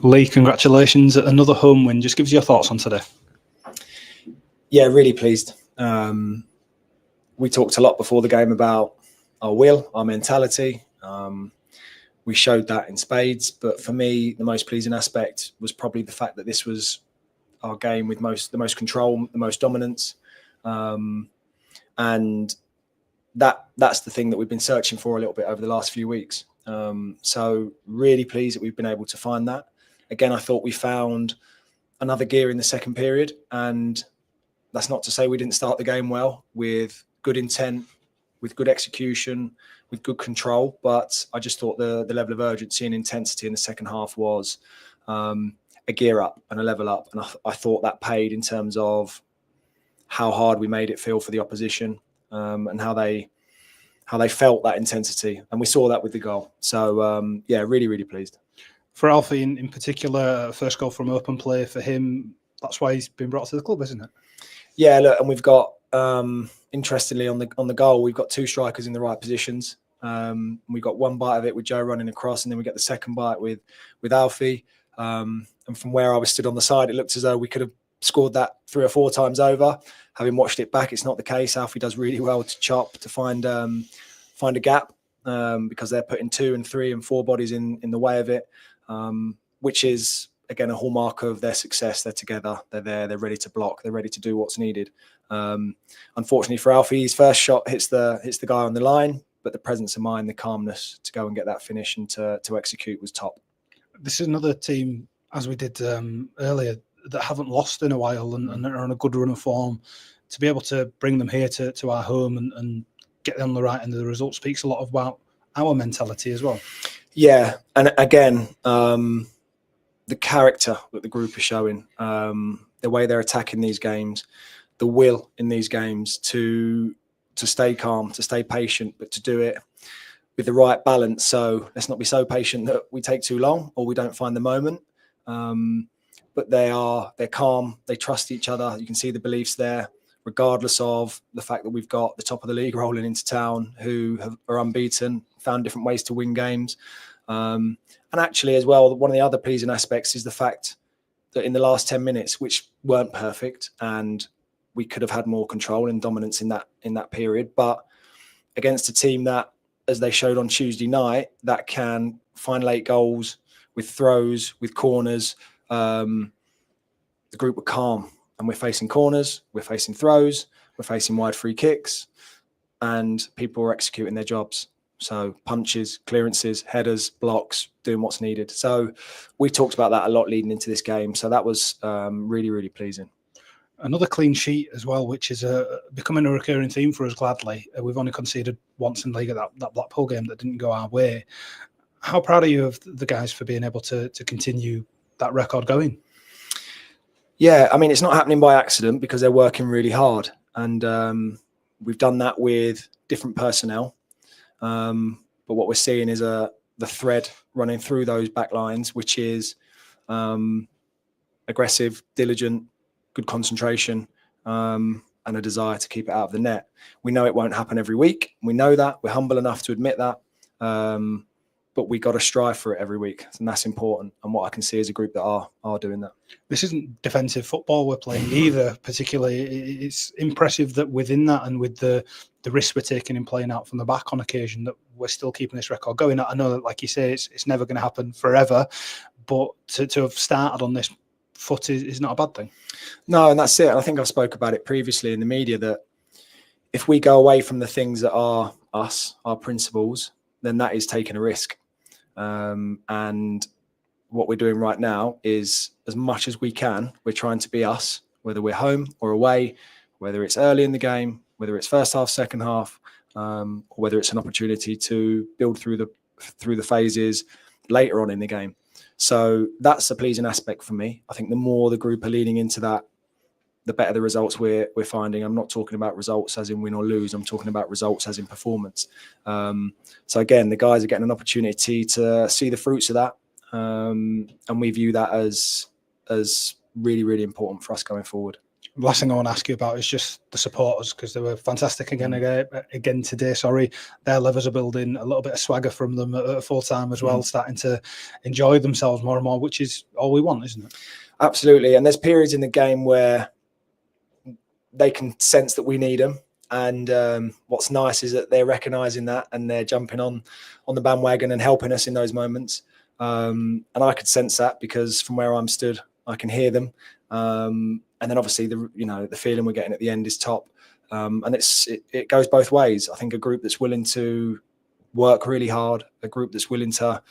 Lee, congratulations. Another home win. Just give us your thoughts on today. Yeah, really pleased. We talked a lot before the game about our will, our mentality. We showed that in spades. But for me, the most pleasing aspect was probably the fact that this was our game with the most control, the most dominance. And that's the thing that we've been searching for a little bit over the last few weeks. So really pleased that we've been able to find that. Again, I thought we found another gear in the second period, and that's not to say we didn't start the game well with good intent, with good execution, with good control. But I just thought the level of urgency and intensity in the second half was a gear up and a level up. And I thought that paid in terms of how hard we made it feel for the opposition, and how they felt that intensity. And we saw that with the goal. So, yeah, really, really pleased. For Alfie in particular, first goal from open play for him, that's why he's been brought to the club, isn't it? Yeah, look, and we've got, interestingly, on the goal, we've got two strikers in the right positions. We got one bite of it with Joe running across, and then we get the second bite with Alfie. And from where I was stood on the side, it looked as though we could have scored that 3 or 4 times over. Having watched it back, it's not the case. Alfie does really well to chop, to find a gap, because they're putting 2 and 3 and 4 bodies in the way of it, which is, again, a hallmark of their success. They're together, they're there, they're ready to block, they're ready to do what's needed. Unfortunately for Alfie, his first shot hits the guy on the line, but the presence of mind, the calmness to go and get that finish and to execute was top. This is another team, as we did earlier, that haven't lost in a while and are on a good run of form. To be able to bring them here to our home and get them on the right end of the result speaks a lot about our mentality as well. Yeah, and again, the character that the group is showing, the way they're attacking these games, the will in these games to stay calm, to stay patient, but to do it with the right balance. So let's not be so patient that we take too long or we don't find the moment. But they're calm, they trust each other. You can see the beliefs there, regardless of the fact that we've got the top of the league rolling into town, who are unbeaten, found different ways to win games. And actually, as well, one of the other pleasing aspects is the fact that in the last 10 minutes, which weren't perfect, and we could have had more control and dominance in that period, but against a team that, as they showed on Tuesday night, that can find late goals with throws, with corners. The group were calm, and we're facing corners, we're facing throws, we're facing wide free kicks, and people are executing their jobs. So punches, clearances, headers, blocks, doing what's needed. So we talked about that a lot leading into this game. So that was really, really pleasing. Another clean sheet as well, which is becoming a recurring theme for us, gladly. We've only conceded once in league at that Blackpool game that didn't go our way. How proud are you of the guys for being able to continue that record going? Yeah, I mean, it's not happening by accident because they're working really hard. And we've done that with different personnel. But what we're seeing is the thread running through those back lines, which is aggressive, diligent, good concentration, and a desire to keep it out of the net. We know it won't happen every week. We know that. We're humble enough to admit that. But we got to strive for it every week, and that's important. And what I can see is a group that are doing that. This isn't defensive football we're playing either, particularly. It's impressive that within that and with the risks we're taking in playing out from the back on occasion, that we're still keeping this record going. I know that, like you say, it's never going to happen forever, but to have started on this foot is not a bad thing. No, and that's it. And I think I've spoke about it previously in the media, that if we go away from the things that are us, our principles, then that is taking a risk. And what we're doing right now is, as much as we can, we're trying to be us, whether we're home or away, whether it's early in the game, whether it's first half, second half, or whether it's an opportunity to build through the phases later on in the game. So that's a pleasing aspect for me. I think the more the group are leaning into that, the better the results we're finding. I'm not talking about results as in win or lose. I'm talking about results as in performance. So again, the guys are getting an opportunity to see the fruits of that. And we view that as really, really important for us going forward. last thing I want to ask you about is just the supporters, because they were fantastic again today. Sorry, their levers are building, a little bit of swagger from them at full time as well, starting to enjoy themselves more and more, which is all we want, isn't it? Absolutely. And there's periods in the game where they can sense that we need them. And what's nice is that they're recognising that and they're jumping on the bandwagon and helping us in those moments. And I could sense that because from where I'm stood, I can hear them. And then obviously the feeling we're getting at the end is top. And it goes both ways. I think a group that's willing to work really hard, a group that's willing to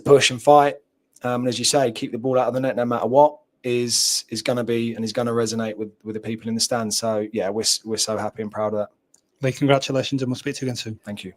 push and fight, and as you say, keep the ball out of the net no matter what, is going to be and is going to resonate with the people in the stands. So yeah, we're so happy and proud of that. Lee, congratulations, and we'll speak to you again soon. Thank you.